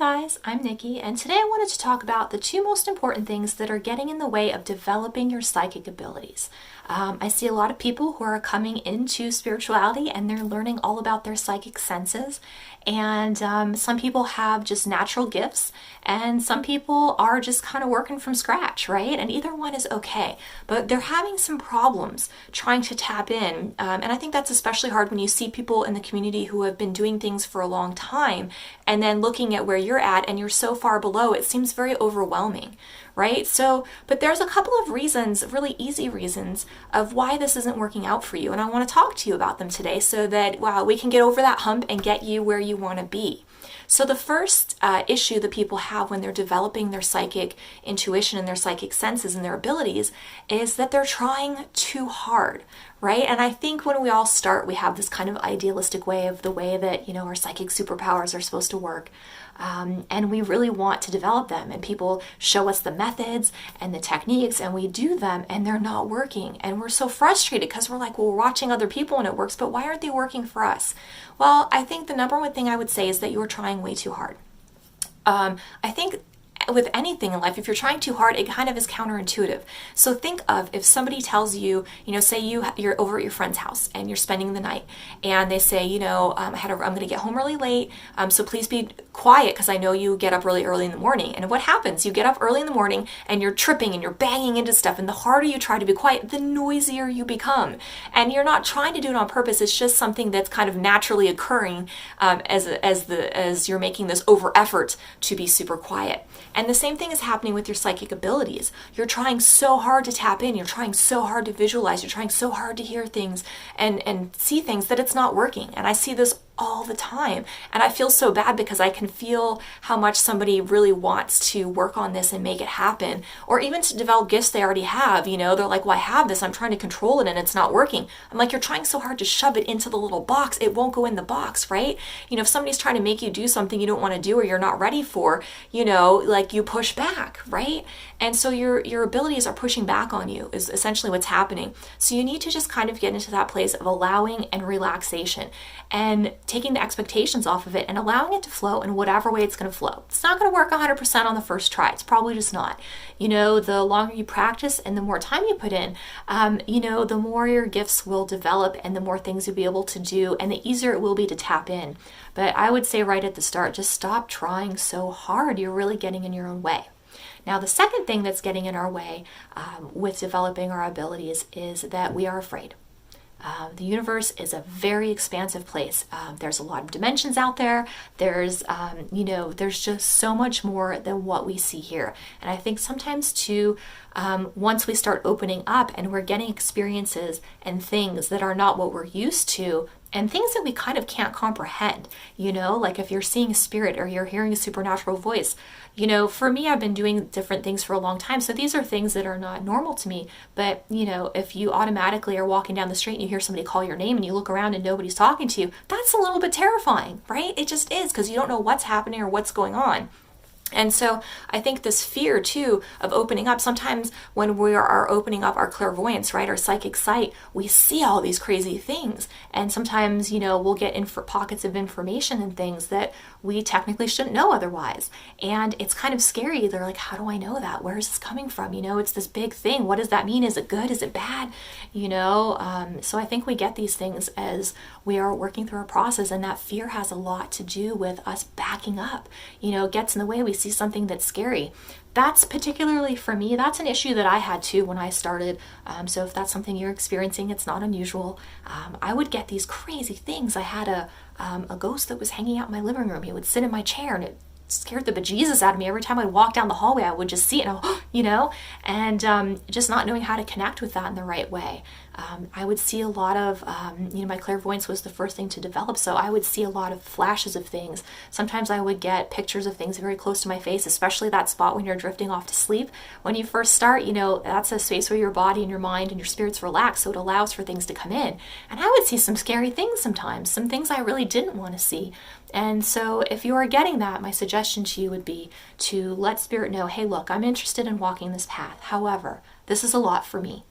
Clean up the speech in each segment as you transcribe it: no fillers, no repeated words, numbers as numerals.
guys, I'm Nikki, and today I wanted to talk about the two most important things that are getting in the way of developing your psychic abilities. I see a lot of people who are coming into spirituality and they're learning all about their psychic senses. And some people have just natural gifts, and some people are just kind of working from scratch, right? And either one is okay, but they're having some problems trying to tap in. And I think that's especially hard when you see people in the community who have been doing things for a long time and then looking at where you're at and you're so far below, it seems very overwhelming, right? So, but there's a couple of reasons, really easy reasons, of why this isn't working out for you. And I want to talk to you about them today so that, wow, we can get over that hump and get you where you want to be. So the first issue that people have when they're developing their psychic intuition and their psychic senses and their abilities is that they're trying too hard, right? And I think when we all start, we have this kind of idealistic way of the way that, our psychic superpowers are supposed to work. And we really want to develop them, and people show us the methods and the techniques and we do them and they're not working, and we're so frustrated because we're like, well, we're watching other people and it works, but why aren't they working for us? Well, I think the number one thing I would say is that you're trying way too hard. I think with anything in life, if you're trying too hard, it kind of is counterintuitive. So think of if somebody tells you, say you're over at your friend's house and you're spending the night, and they say, I'm going to get home really late, so please be quiet because I know you get up really early in the morning. And what happens? You get up early in the morning and you're tripping and you're banging into stuff, and the harder you try to be quiet, the noisier you become. And you're not trying to do it on purpose. It's just something that's kind of naturally occurring as you're making this over effort to be super quiet. And the same thing is happening with your psychic abilities. You're trying so hard to tap in, you're trying so hard to visualize, you're trying so hard to hear things and see things that it's not working. And I see this all the time. And I feel so bad because I can feel how much somebody really wants to work on this and make it happen, or even to develop gifts they already have. They're like, well, I have this, I'm trying to control it and it's not working. I'm like, you're trying so hard to shove it into the little box, it won't go in the box, right? If somebody's trying to make you do something you don't want to do or you're not ready for, like you push back, right? And so your abilities are pushing back on you is essentially what's happening. So you need to just kind of get into that place of allowing and relaxation and taking the expectations off of it and allowing it to flow in whatever way it's going to flow. It's not going to work 100% on the first try. It's probably just not. The longer you practice and the more time you put in, the more your gifts will develop and the more things you'll be able to do and the easier it will be to tap in. But I would say right at the start, just stop trying so hard. You're really getting in your own way. Now, the second thing that's getting in our way with developing our abilities is that we are afraid. The universe is a very expansive place. There's a lot of dimensions out there. There's just so much more than what we see here. And I think sometimes too, once we start opening up and we're getting experiences and things that are not what we're used to, and things that we kind of can't comprehend, like if you're seeing a spirit or you're hearing a supernatural voice, for me, I've been doing different things for a long time. So these are things that are not normal to me. But, if you automatically are walking down the street and you hear somebody call your name and you look around and nobody's talking to you, that's a little bit terrifying, right? It just is, because you don't know what's happening or what's going on. And so I think this fear too of opening up, sometimes when we are opening up our clairvoyance, right, our psychic sight, we see all these crazy things. And sometimes, we'll get in for pockets of information and things that we technically shouldn't know otherwise. And it's kind of scary. They're like, how do I know that? Where is this coming from? It's this big thing. What does that mean? Is it good? Is it bad? So I think we get these things as we are working through a process, and that fear has a lot to do with us backing up. It gets in the way. We see something that's scary. That's particularly for me, that's an issue that I had too when I started. So if that's something you're experiencing, it's not unusual. I would get these crazy things. I had a ghost that was hanging out in my living room. He would sit in my chair and it scared the bejesus out of me. Every time I'd walk down the hallway, I would just see it and just not knowing how to connect with that in the right way. I would see a lot of, my clairvoyance was the first thing to develop, so I would see a lot of flashes of things. Sometimes I would get pictures of things very close to my face, especially that spot when you're drifting off to sleep. When you first start, that's a space where your body and your mind and your spirit's relaxed, so it allows for things to come in. And I would see some scary things sometimes, some things I really didn't want to see. And so if you are getting that, my suggestion to you would be to let spirit know, hey, look, I'm interested in walking this path. However, this is a lot for me.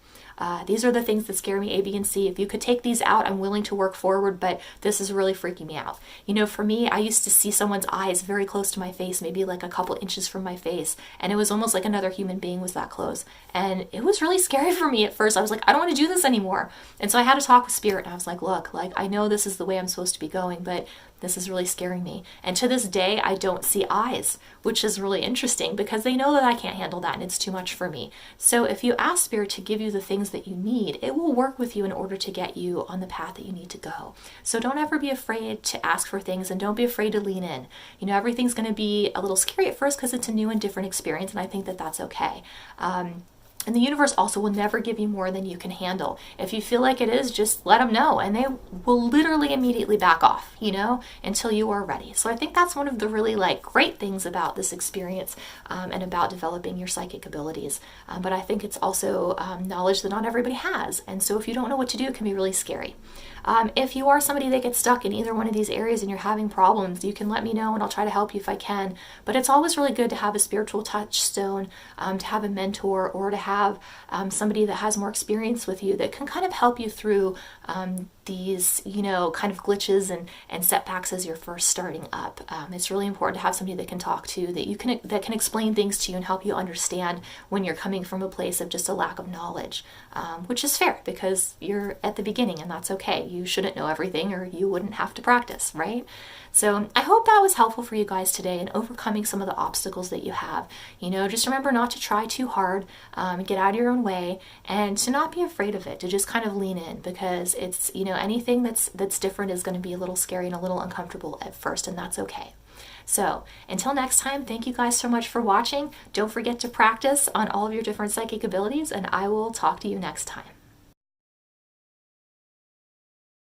These are the things that scare me, A, B, and C. If you could take these out, I'm willing to work forward, but this is really freaking me out. You know, for me, I used to see someone's eyes very close to my face, maybe like a couple inches from my face, and it was almost like another human being was that close. And it was really scary for me at first. I was like, I don't want to do this anymore. And so I had to talk with Spirit, and I was like, look, like, I know this is the way I'm supposed to be going, but this is really scaring me. And to this day, I don't see eyes, which is really interesting because they know that I can't handle that and it's too much for me. So if you ask Spirit to give you the things that you need, it will work with you in order to get you on the path that you need to go. So don't ever be afraid to ask for things, and don't be afraid to lean in. You know, everything's going to be a little scary at first because it's a new and different experience, and I think that that's okay. And the universe also will never give you more than you can handle. If you feel like it is, just let them know, and they will literally immediately back off, you know, until you are ready. So I think that's one of the really great things about this experience, and about developing your psychic abilities. But I think it's also knowledge that not everybody has. And so if you don't know what to do, it can be really scary. If you are somebody that gets stuck in either one of these areas and you're having problems, you can let me know and I'll try to help you if I can. But it's always really good to have a spiritual touchstone, to have a mentor, or to have somebody that has more experience with you that can kind of help you through these, you know, kind of glitches and setbacks as you're first starting up. It's really important to have somebody that can talk to, that can explain things to you and help you understand when you're coming from a place of just a lack of knowledge, which is fair because you're at the beginning and that's okay. You shouldn't know everything or you wouldn't have to practice, right? So I hope that was helpful for you guys today in overcoming some of the obstacles that you have. You know, just remember not to try too hard, get out of your own way, and to not be afraid of it, to just kind of lean in, because it's, you know, anything that's different is going to be a little scary and a little uncomfortable at first, and that's okay. So until next time, thank you guys so much for watching. Don't forget to practice on all of your different psychic abilities, and I will talk to you next time.